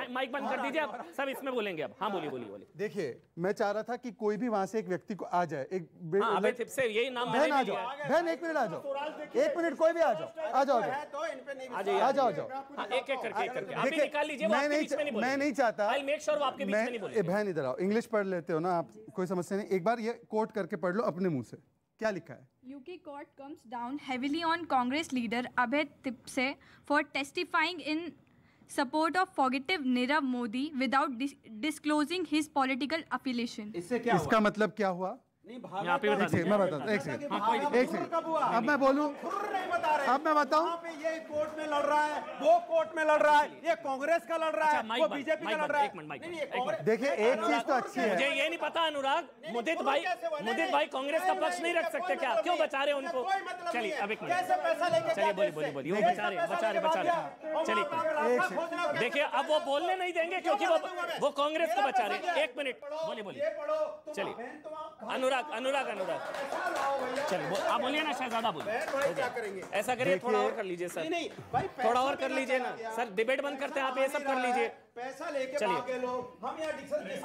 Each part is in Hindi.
माइक बंद कर दीजिए आप, सब इसमें बोलेंगे अब। हाँ बोलिए बोलिए बोलिए। देखिए मैं चाह रहा था कि कोई भी वहां से एक व्यक्ति को आ जाए, एक अबे तिप्से यही नाम बहन आ जाओ, बहन एक मिनट आ जाओ, एक मिनट कोई भी आ जाओ, आ जाओ आ जाओ एक एक करके अभी निकाल लीजिए। मैं नहीं चाहता, I'll make sure वो आपके बीच में नहीं बोलेंगे। बहन इधर आओ, इंग्लिश पढ़ लेते हो ना आप, कोई समस्या नहीं, एक बार ये कोट करके पढ़ लो अपने मुंह से, क्या लिखा है? UK court comes down heavily on Congress leader Abhay Tipse for testifying in support of fugitive Nirav Modi without disclosing his political affiliation. इसका मतलब क्या हुआ? मैं बता एक सेकंड, अब मैं बोलूं, अब मैं बताऊं, ये कोर्ट में लड़ रहा है, वो कोर्ट में लड़ रहा है, ये कांग्रेस का लड़ रहा है, वो बीजेपी का लड़ रहा है। देखिए एक चीज तो अच्छी है, मुझे ये नहीं पता अनुराग, मुदित भाई कांग्रेस का पक्ष नहीं रख सकते क्या? क्यों बचा रहे उनको? चलिए अब एक मिनट, चलिए बोलिए वो बचा रहे, चलिए देखिए अब वो बोलने नहीं देंगे क्योंकि वो कांग्रेस को बचा रहे। एक मिनट बोलिए, चलिए अनुराग चलिए आप बोलिए ना, शहजादा बोलिए। ऐसा करिए, थोड़ा और कर लीजिए सर, थोड़ा और कर लीजिए ना सर, डिबेट बंद करते हैं, आप ये सब कर लीजिए। पैसा लेके भागे लोग, हम यहाँ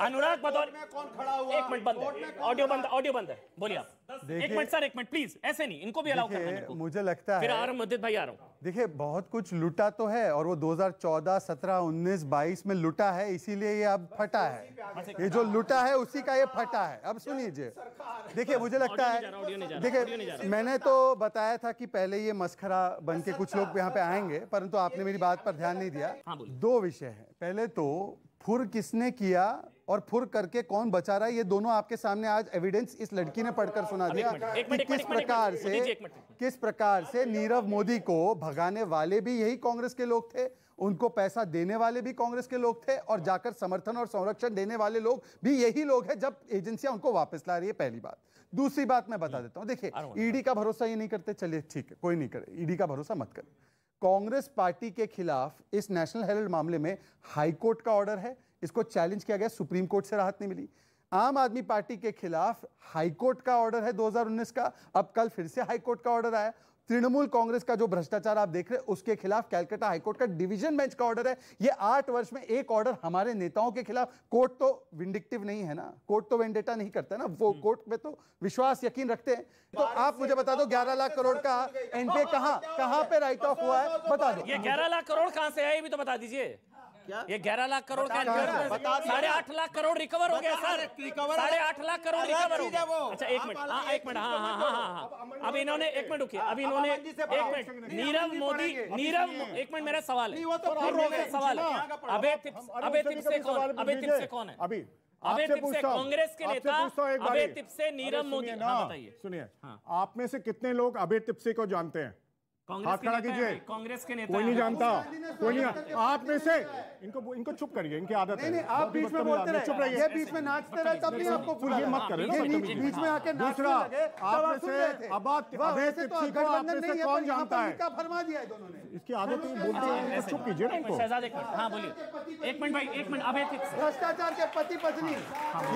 अनुराग बतौर कौन खड़ा हुआ? एक मिनट बंद है, ऑडियो बंद है, बोलिए आप। एक मिनट सर, एक मिनट प्लीज, ऐसे नहीं, इनको भी अलाउ करना है। मुझे लगता है फिर आ रहा हूं मुद्दित भाई, आ रहा हूं। देखिए बहुत कुछ लूटा तो है, और वो 2014, 17, 19, 22 में लूटा है, इसीलिए ये अब फटा है। ये जो लूटा है उसी का ये फटा है। अब सुनिए, देखिए मुझे लगता है, देखिए मैंने तो बताया था कि पहले ये मस्खरा बन के कुछ लोग यहाँ पे आएंगे, परंतु आपने मेरी बात पर ध्यान नहीं दिया। दो विषय है, पहले तो फुर किसने किया और फुर करके कौन बचा रहा है, ये दोनों आपके सामने आज एविडेंस इस लड़की ने पढ़कर सुना दिया कि किस प्रकार से नीरव मोदी को भगाने वाले भी यही कांग्रेस के लोग थे, उनको पैसा देने वाले भी कांग्रेस के लोग थे, और जाकर समर्थन और संरक्षण देने वाले लोग भी यही लोग हैं जब एजेंसियां उनको वापस ला रही है। पहली बात। दूसरी बात मैं बता देता हूं, देखिए ईडी का भरोसा ये नहीं करते, चलिए ठीक है, कोई नहीं करे, ईडी का भरोसा मत करे। कांग्रेस पार्टी के खिलाफ इस नेशनल हेराल्ड मामले में हाई कोर्ट का ऑर्डर है, इसको चैलेंज किया गया, सुप्रीम कोर्ट से राहत नहीं मिली। आम आदमी पार्टी के खिलाफ हाई कोर्ट का ऑर्डर है 2019 का, अब कल फिर से हाई कोर्ट का ऑर्डर आया। तृणमूल कांग्रेस का जो भ्रष्टाचार आप देख रहे हैं उसके खिलाफ कैलकाटा हाईकोर्ट का डिवीजन बेंच का ऑर्डर है। ये 8 वर्ष में एक ऑर्डर हमारे नेताओं के खिलाफ। कोर्ट तो विंडिक्टिव नहीं है ना, कोर्ट तो वेंडेटा नहीं करता ना, वो कोर्ट में तो विश्वास यकीन रखते हैं। तो आप मुझे बता दो 11 लाख करोड़ का एनपीए कहां पे राइट ऑफ हुआ है, बता दो। ये 11 लाख करोड़ कहां से है ये भी तो बता दीजिए। ये 11 लाख करोड़ का 8.5 लाख करोड़ रिकवर हो गया सर, 8.5 लाख करोड़ रिकवर हो गया। अच्छा एक मिनट, हाँ अब इन्होंने, एक मिनट रुकिए, अभी इन्होंने, एक मिनट, नीरव मोदी, एक मिनट मेरा सवाल है, अभय तिप्से कौन है? अभय तिप्से कांग्रेस के नेता, अभय तिप्से नीरव मोदी। बताइए, सुनिए, आप में से कितने लोग अभय तिप्से को जानते हैं? हाथ खड़ा कीजिए। कांग्रेस के नेता कोई नहीं जानता, कोई नहीं। आप में से इनको चुप करिए, इनकी आदत है। नहीं, आप बीच में बोलते रहे, चुप रहिए, ये बीच में नाचते रहे, तब नहीं आपको बुला, ये मत करें, बीच में आके दूसरा, आप में से अभय तिप्से को आप में से कौन जानता है? फरमा दिया है दोनों ने, इसकी आदत है, बोलते हैं, चुप कीजिए ना इनको। शहजाद, हाँ बोलिए, एक मिनट भाई, एक मिनट। अभय तिप्से भ्रष्टाचार के पति पत्नी,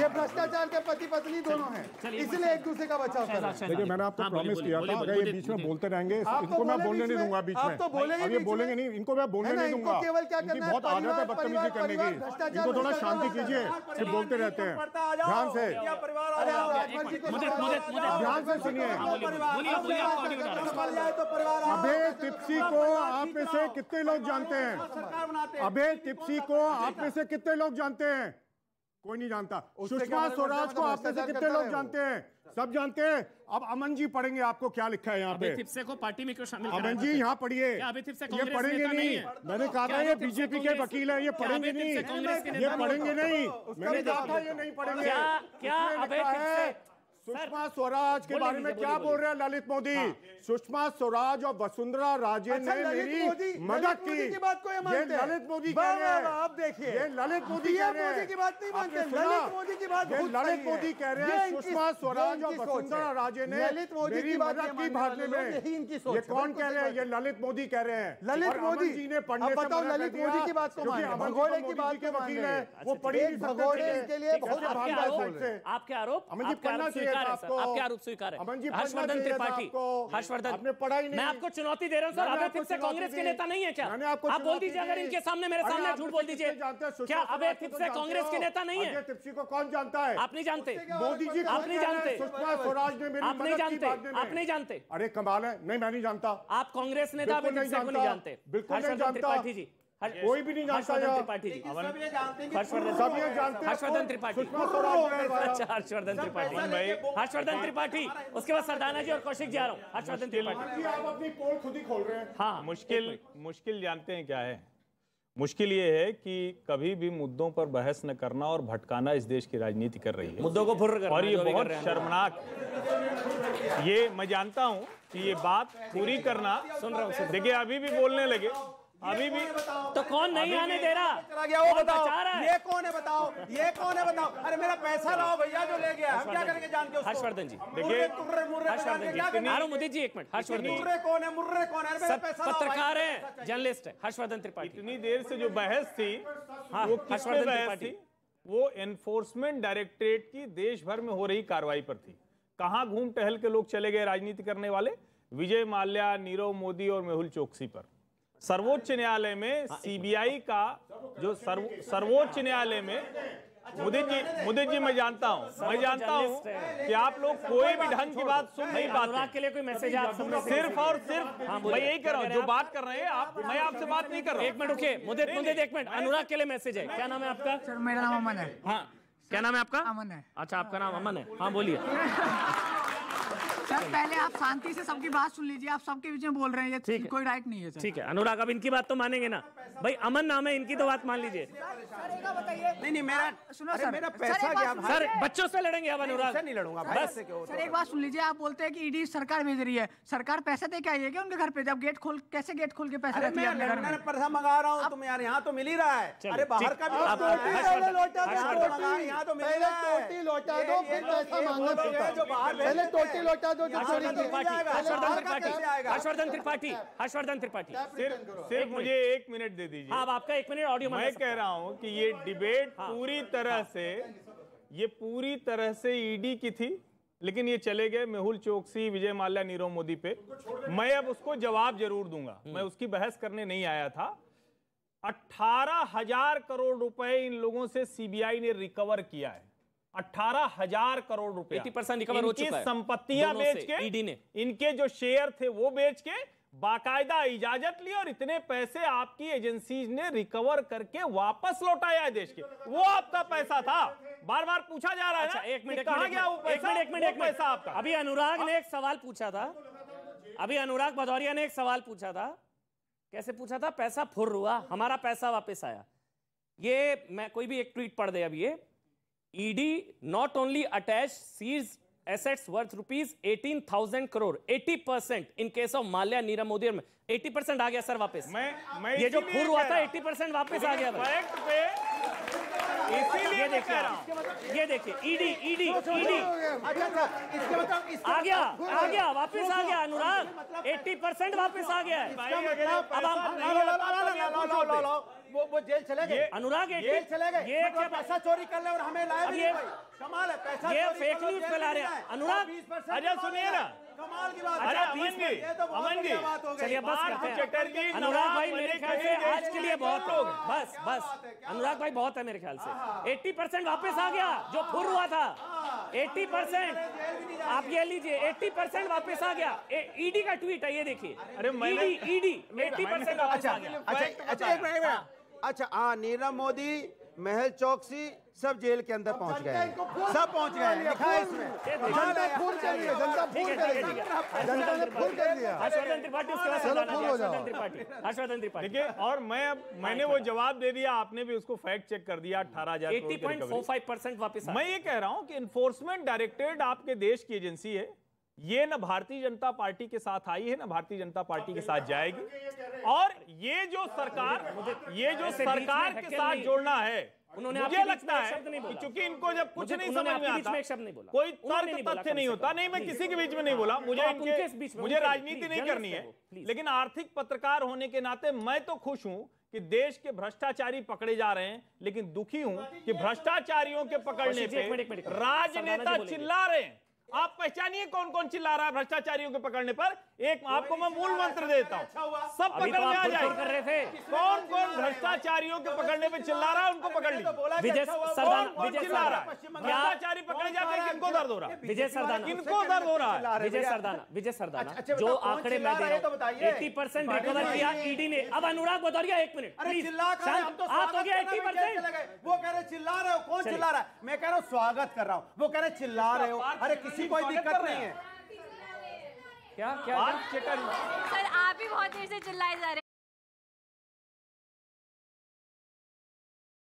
ये भ्रष्टाचार के पति पत्नी दोनों हैं, इसलिए एक दूसरे का बचाव कर रहे हैं। देखिए मैंने आपको प्रॉमिस किया था, अगर ये बीच में बोलते रहेंगे इनको मैं बोलने नहीं दूंगा बीच में। आप तो बोलेंगे, अब ये बोलेंगे नहीं, इनको मैं बोलने नहीं दूंगा। केवल क्या करना है, बहुत आदत है बदतमीजी करने की, इनको थोड़ा शांति कीजिए, सिर्फ बोलते रहते हैं। ध्यान से, ध्यान से सुनिए। अभय तिप्से को आप में से कितने लोग जानते हैं? अभय तिप्से को आप में से कितने लोग जानते हैं? कोई नहीं जानता। सुषमा स्वराज को आप में से कितने लोग जानते हैं? सब जानते हैं। अब अमन जी पढ़ेंगे आपको क्या लिखा है यहाँ पे। अभय तिप्से को पार्टी में क्यों शामिल? अमन जी यहाँ पढ़िए, ये पढ़ेंगे नहीं। मैंने कहा था ये बीजेपी के वकील है, ये पढ़ेंगे नहीं, ये पढ़ेंगे नहीं। मैंने कहा था ये नहीं पढ़ेंगे। क्या अभय तिप्से सुषमा स्वराज के बारे में क्या बोल रहे हैं ललित मोदी? सुषमा स्वराज और वसुंधरा राजे ने मेरी मदद की। ये ललित मोदी कह रहे हैं, आप देखिए, ये ललित मोदी कह रहे हैं, ललित मोदी कह रहे हैं सुषमा स्वराज और वसुंधरा राजे ने मेरी मदद की भागने में। ये कौन कह रहे हैं? ये ललित मोदी कह रहे हैं। ललित मोदी जी ने पढ़ने से बताओ, ललित मोदी की बात को मानिए, भगोड़े की बात के वकील है, वो पढ़ी नहीं सकते, इसके लिए बहुत आपके आरोप, अमन जी पढ़ना चाहिए स्वीकार है सर, आपके आरोप स्वीकार है। हर्षवर्धन त्रिपाठी, हर्षवर्धन, आपने पढ़ा ही नहीं। मैं आपको चुनौती दे रहा हूं सर, अभय तिप्से कांग्रेस के नेता नहीं है क्या? आप बोल दीजिए, अगर इनके सामने, मेरे सामने झूठ बोल दीजिए, क्या अभय तिप्से कांग्रेस के नेता नहीं है? तिप्सी को कौन जानता है? आप नहीं जानते, मोदी जी आप नहीं जानते, सुषमा स्वराज ने मेरी आप नहीं मदद की जानते, मांगने में। आप नहीं जानते। अरे कमाल है, नहीं मैं नहीं जानता। आप कांग्रेस नेता अभय तिप्से को नहीं जानते? बिल्कुल नहीं हर्षवर्धन जानता। त्रिपाठी जी, कोई भी नहीं जानता। हर्षवर्धन त्रिपाठी जी, हर्षवर्धन त्रिपाठी, अच्छा हर्षवर्धन त्रिपाठी, हर्षवर्धन त्रिपाठी, उसके बाद सरदाना जी और कौशिक जी आ रहा हूँ। हर्षवर्धन त्रिपाठी, आप अपनी पोल खुद ही खोल रहे हैं। हाँ, मुश्किल जानते हैं क्या है? मुश्किल ये है कि कभी भी मुद्दों पर बहस न करना और भटकाना इस देश की राजनीति कर रही है, मुद्दों को फुर्र करना, और ये बहुत शर्मनाक है। ये मैं जानता हूं कि ये बात पूरी करना, सुन रहा हूँ, देखिए अभी भी बोलने लगे, अभी भी तो कौन नहीं आने दे रहा? चला गया वो बताओ, ये कौन है बताओ, ये कौन है बताओ? अरे मेरा पैसा लाओ भैया जो ले गया, हम क्या करेंगे जान के उसको? हर्षवर्धन जी, देखिए मुर्रे जी, एक मिनट, हर्षवर्धन जी, मुर्रे कौन है, मुर्रे कौन है? मेरा पैसा लाओ, पत्रकार है, जर्नलिस्ट है, हर्षवर्धन त्रिपाठी। इतनी देर से जो बहस थी वो किस पे बहस थी? वो एनफोर्समेंट डायरेक्टरेट की देश भर में हो रही कार्रवाई पर थी। कहां घूम टहल के लोग चले गए राजनीति करने वाले? विजय माल्या, नीरव मोदी और मेहुल चोकसी पर। सर्वोच्च न्यायालय में सीबीआई का जो सर्वोच्च न्यायालय में मुदित जी मैं जानता हूं कि आप लोग कोई भी ढंग की बात सुन नहीं पाते। के लिए कोई मैसेज आप सिर्फ और सिर्फ मैं यही कर रहा हूं, जो बात कर रहे हैं आप, मैं आपसे बात नहीं कर रहा हूं। एक मिनट रुकिए, मुदित एक मिनट, अनुराग के लिए मैसेज है। क्या नाम है आपका? सर मेरा नाम अमन है। हाँ, क्या नाम है आपका? अमन है। अच्छा, आपका नाम अमन है, हाँ बोलिए। सर पहले आप शांति से सबकी बात सुन लीजिए, आप सबके बीच में बोल रहे हैं, ये कोई राइट नहीं है सर। ठीक है अनुराग, अब इनकी बात तो मानेंगे ना भाई, अमन नाम है, इनकी तो बात मान लीजिए। नहीं मेरा सुनो सर, मेरा पैसा क्या? सर बच्चों से लड़ेंगे अब अनुराग? नहीं लड़ूंगा बस। सर एक बात सुन लीजिए, आप बोलते हैं कि ईडी सरकार भेज रही है, सरकार पैसे दे के आई है क्या उनके घर पे? जब गेट खोल, कैसे गेट खोल के पैसे देती है अपने घर में? पैसा मंगा रहा हूँ तुम यार, यहाँ तो मिल ही रहा है। अरे बाहर का भी यहाँ तो मिल रहा है। टोटी लौटा दो, फिर पैसा मांगना पड़ता है। पहले टोटी लौटा दो जो चोरी की। हर्षवर्धन त्रिपाठी, सिर्फ मुझे 1 मिनट दे दीजिए। हाँ, आपका 1 मिनट ऑडियो। मैं कह रहा हूं कि ये डिबेट पूरी तरह से ईडी की थी, लेकिन ये चले गए मेहुल चोकसी, विजय माल्या, नीरव मोदी पे। मैं अब उसको जवाब जरूर दूंगा, मैं उसकी बहस करने नहीं आया था। 18,000 करोड़ रुपए इन लोगों से सीबीआई ने रिकवर किया है। 18,000 करोड़ रुपए, 80% रिकवर हो चुका है। संपत्तियां बेच के, ईडी ने इनके जो शेयर थे वो बेच के बाकायदा इजाजत ली, और इतने पैसे आपकी एजेंसीज ने रिकवर करके वापस लौटाया है देश के। वो आपका पैसा था, बार बार पूछा जा रहा है। अच्छा, एक मिनट, कहां गया वो पैसा? एक मिनट पैसा आपका। अभी अनुराग ने एक सवाल पूछा था, अभी अनुराग भदौरिया ने एक सवाल पूछा था। कैसे पूछा था? पैसा फुर्र हुआ, हमारा पैसा वापस आया। ये मैं कोई भी एक ट्वीट पढ़ दे अब ये, ED not only attaches assets worth rupees 18,000 crore, 80% in case of Mallya, Nirav Modi। 80% आ गया सर वापस। मैं ये जो फुर हुआ था 80% वापस आ गया। फैक्ट पे इसीलिए ये देखिए ईडी अच्छा इसके मतलब आ गया वापस आ गया अनुराग, 80% वापस आ गया है। अब हम वो जेल चले गए अनुराग, जेल चले गए, ये क्या पैसा चोरी कर ले और हमें लाए भी नहीं। कमाल है, पैसा ये फेक न्यूज फैला रहे हैं अनुराग। अच्छा सुनिए ना, कमाल की बात। अरे अमन जी, चलिए बस करते हैं। अनुराग भाई मेरे ख्याल से आज के लिए बहुत लोग, बस अनुराग भाई बहुत है मेरे ख्याल से। 80% वापस आ गया जो फुर हुआ था, 80%। आप ये लीजिए 80% वापस आ गया। ईडी का ट्वीट है, ये देखिए। अरे ईडी 80% वापस आ गया। अच्छा एक मिनट। अच्छा हाँ, नीरव मोदी, मेहुल चोकसी सब जेल के अंदर पहुंच गए, सब पहुंच गए। लिखा है इसमें, जनता फूल कर दिया, जनता फूल कर दिया, जनता ने फूल कर दिया। हर्षवर्धन त्रिपाठी, उसके बाद हर्षवर्धन त्रिपाठी। देखिए, और मैंने वो जवाब दे दिया, आपने भी उसको फैक्ट चेक कर दिया। 18,000 80.45% वापस। मैं ये कह रहा हूं कि इन्फोर्समेंट डायरेक्टरेट आपके देश की एजेंसी है। ये न भारतीय जनता पार्टी के साथ आई है, न भारतीय जनता पार्टी के साथ जाएगी। और ये जो सरकार के साथ जोड़ना है, मुझे लगता है कि चूंकि इनको जब कुछ नहीं समझ में आता, कोई तर्क तथ्य नहीं होता। नहीं, मैं किसी के बीच में नहीं बोला, मुझे राजनीति नहीं करनी है। लेकिन आर्थिक पत्रकार होने के नाते मैं तो खुश हूं कि देश के भ्रष्टाचारी पकड़े जा रहे हैं, लेकिन दुखी हूं कि भ्रष्टाचारियों के पकड़ने पे राजनेता चिल्ला रहे हैं। आप पहचानिए कौन कौन चिल्ला रहा है भ्रष्टाचारियों के पकड़ने पर। एक आपको मैं मूल मंत्र देता हूँ, सब अभी पकड़ तो में आप आ जाए। कर रहे थे। कौन कौन भ्रष्टाचारियों के पकड़ने पे चिल्ला रहा है उनको पकड़ लीजिए। विजय सरदाना, विजय चिल्ला रहा सरदाना, है भ्रष्टाचारी पकड़े जाते हैं, किनको दर्द हो रहा है? विजय सरदाना, किनको दर्द हो रहा है? विजय सरदाना, विजय सरदाना, अच्छा, जो बताओ, कौन आंकड़े चिल्ला मैं दे रहा है तो रहा बताइए। हूँ 80% रिकवर किया ईडी ने। अब अनुराग भदौरिया 1 मिनट प्लीज, शांत। आप हो गया 80%। वो कह रहे चिल्ला रहे हो, कौन चिल्ला रहा है? मैं कह रहा हूँ स्वागत कर रहा हूँ, वो कह रहे चिल्ला रहे हो। अरे किसी कोई दिक्कत नहीं है। क्या क्या सर आप ही बहुत देर से चिल्लाए जा रहे हैं।